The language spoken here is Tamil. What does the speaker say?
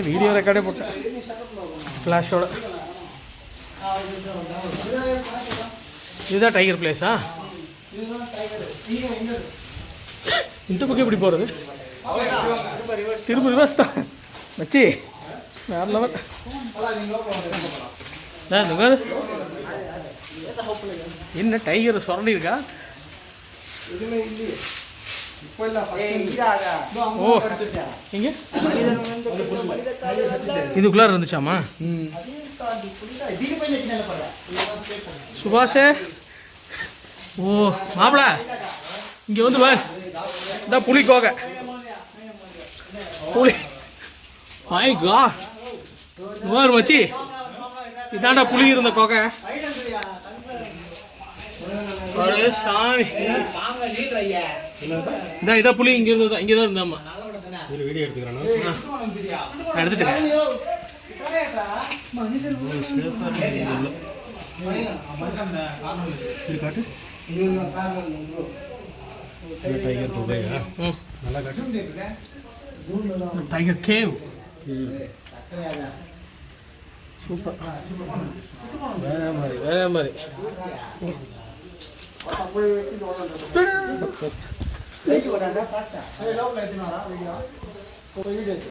வீடியோ ரெக்கார்டே போட்டேன் ஃப்ளாஷோட. இதுதான் டைகர் பிளேஸா? இந்த பக்கம் எப்படி போகிறது? திரும்ப ரிவர்ஸ் தான் வச்சு வேறு லெவல். என்ன டைகர் சுரண்டி இருக்கா? ஓ இங்கே இதுக்குள்ளார இருந்துச்சாமா? சுபாஷே, ஓ மாப்பிள இங்கே வந்து பார், இதான் புலி கோகை. புலி ஆயிக்கா வார் மச்சி, இதாண்டா புலி இருந்த கோகை. சாமி இதான் புலி இங்கே இருந்தது, இங்கே தான் இருந்தாம்மா. வீடியோ எடுத்துக்கிறேன், எடுத்துட்டேன். டைகர் குகையா? நல்லா காட்டு. டைகர் கேவ் சூப்பர், வேற மாதிரி.